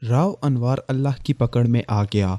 राव अनवार अल्लाह की पकड़ में आ गया।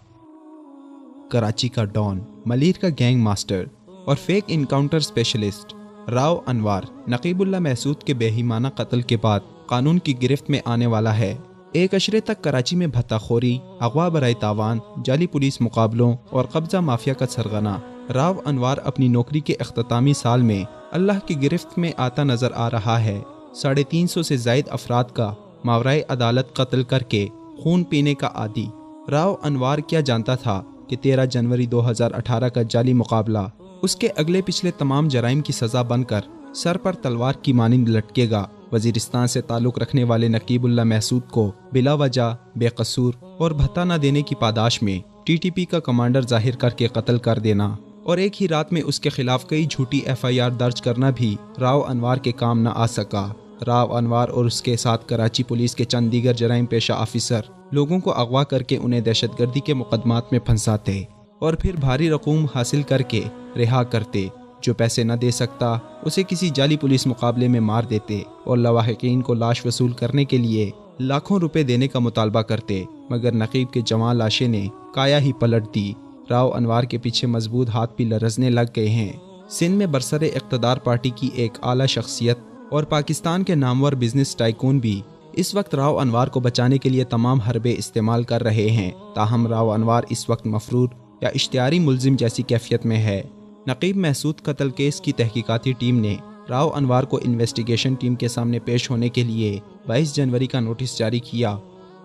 कराची का डॉन, मलिर का गैंग मास्टर और फेक इनकाउंटर स्पेशलिस्ट राव अनवार नकीबुल्लाह महसूद के बेईमाना कत्ल के बाद कानून की गिरफ्त में आने वाला है। एक अशरे तक कराची में भत्ताखोरी, अगवा बराए तावान, जाली पुलिस मुकाबलों और कब्जा माफिया का सरगना राव अनवार अपनी नौकरी के अख्तामी साल में अल्लाह की गिरफ्त में आता नजर आ रहा है। 350 से जायद अफराद का मावराए अदालत कत्ल करके खून पीने का आदी राव अनवार क्या जानता था कि 13 जनवरी 2018 का जाली मुकाबला उसके अगले पिछले तमाम जराइम की सज़ा बनकर सर पर तलवार की मानिंद लटकेगा। वजीरिस्तान से ताल्लुक़ रखने वाले नकीबुल्लाह महसूद को बिला वजह, बेकसूर और भत्ता न देने की पादाश में टीटीपी का कमांडर जाहिर करके कत्ल कर देना और एक ही रात में उसके खिलाफ कई झूठी FIR दर्ज करना भी राव अनवार के काम न आ सका। राव अनवार और उसके साथ कराची पुलिस के चंद दीगर जराइम पेशा ऑफिसर लोगों को अगवा करके उन्हें दहशतगर्दी के मुकदमात में फंसाते और फिर भारी रकूम हासिल करके रिहा करते। जो पैसे न दे सकता उसे किसी जाली पुलिस मुकाबले में मार देते और लवाहिकीन को लाश वसूल करने के लिए लाखों रुपए देने का मुतालबा करते। मगर नकीब के जवान लाशे ने काया ही पलट दी। राव अनवार के पीछे मजबूत हाथ भी लरजने लग गए हैं। सिंध में बरसरे इक़्तिदार पार्टी की एक आला शख्सियत और पाकिस्तान के नामवर बिजनेस टाइकून भी इस वक्त राव अनवार को बचाने के लिए तमाम हरबे इस्तेमाल कर रहे हैं। ताहम राव अनवार इस वक्त मफरूर या इश्तिहारी मुलजिम जैसी कैफियत में है। नकीब महसूद कत्ल केस की तहकीकाती टीम ने राव अनवार को इन्वेस्टिगेशन टीम के सामने पेश होने के लिए 22 जनवरी का नोटिस जारी किया,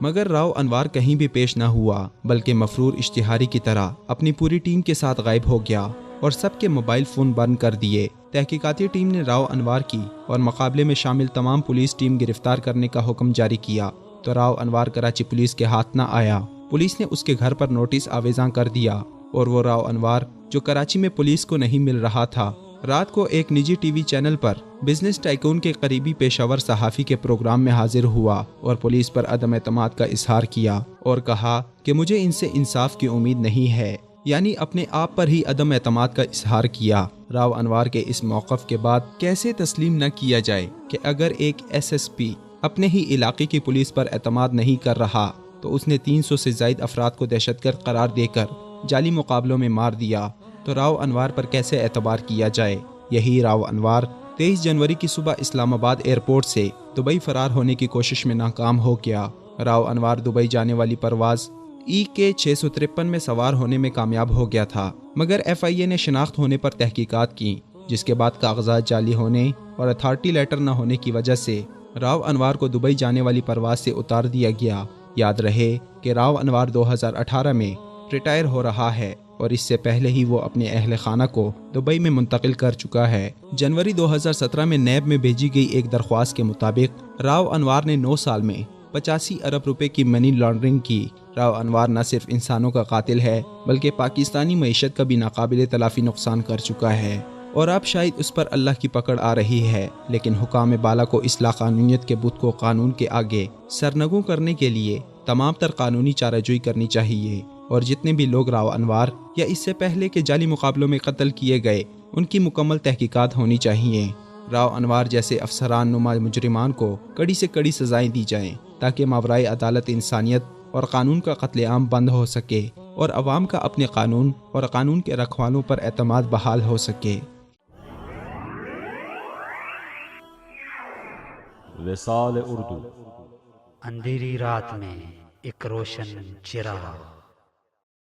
मगर राव अनवार कहीं भी पेश न हुआ, बल्कि मफरूर इश्तिहारी की तरह अपनी पूरी टीम के साथ गायब हो गया और सबके मोबाइल फ़ोन बंद कर दिए। तहकीकाती टीम ने राव अनवार की और मुकाबले में शामिल तमाम पुलिस टीम गिरफ्तार करने का हुक्म जारी किया, तो राव अनवार कराची पुलिस के हाथ न आया। पुलिस ने उसके घर पर नोटिस आवेज़ां कर दिया और वो राव अनवार जो कराची में पुलिस को नहीं मिल रहा था, रात को एक निजी टीवी चैनल पर बिजनेस टाइकून के करीबी पेशावर सहाफ़ी के प्रोग्राम में हाजिर हुआ और पुलिस पर अदम एतमाद का इजहार किया और कहा कि मुझे इनसे इंसाफ की उम्मीद नहीं है, यानी अपने आप पर ही अदम एतमाद का इजहार किया। राव अनवार के इस मौक़िफ़ के बाद कैसे तस्लीम न किया जाए कि अगर एक SSP अपने ही इलाके की पुलिस पर एतमाद नहीं कर रहा तो उसने 300 से ज़ायद अफराद को दहशतगर्द करार देकर जाली मुकाबलों में मार दिया, तो राव अनवार पर कैसे एतबार किया जाए। यही राव अनवार 23 जनवरी की सुबह इस्लामाबाद एयरपोर्ट से दुबई फरार होने की कोशिश में नाकाम हो गया। राव अनवार दुबई जाने वाली परवाज़ EK 653 में सवार होने में कामयाब हो गया था, मगर FIA ने शनाख्त होने पर तहकीकात की, जिसके बाद कागजात जाली होने और अथॉरिटी लेटर न होने की वजह से राव अनवार को दुबई जाने वाली परवाज़ से उतार दिया गया। याद रहे कि राव अनवार 2018 में रिटायर हो रहा है और इससे पहले ही वो अपने अहल खाना को दुबई में मुंतकिल कर चुका है। जनवरी 2017 में नैब में भेजी गई एक दरख्वास्त के मुताबिक राव अनवार ने 9 साल में 85 अरब रुपए की मनी लॉन्ड्रिंग की। राव अनवार न सिर्फ इंसानों का कातिल है, बल्कि पाकिस्तानी मईशत का भी नाकाबिले तलाफी नुकसान कर चुका है और अब शायद उस पर अल्लाह की पकड़ आ रही है। लेकिन हुकाम बाला को इस्लाह कानूनियत के बुत को कानून के आगे सरनगू करने के लिए तमाम तर कानूनी चाराजोई करनी चाहिए और जितने भी लोग राव अनवार या इससे पहले के जाली मुकाबलों में कत्ल किए गए उनकी मुकम्मल तहकीकात होनी चाहिए। राव अनवार जैसे अफसरान नुमा मुजरिमान को कड़ी से कड़ी सजाएं दी जाएं ताकि मावराए अदालत इंसानियत और कानून का कत्लेआम बंद हो सके और अवाम का अपने कानून और कानून के रखवालों पर एतमाद बहाल हो सके। विसाल उर्दू। अंधेरी रात में एक रोशन चिराग।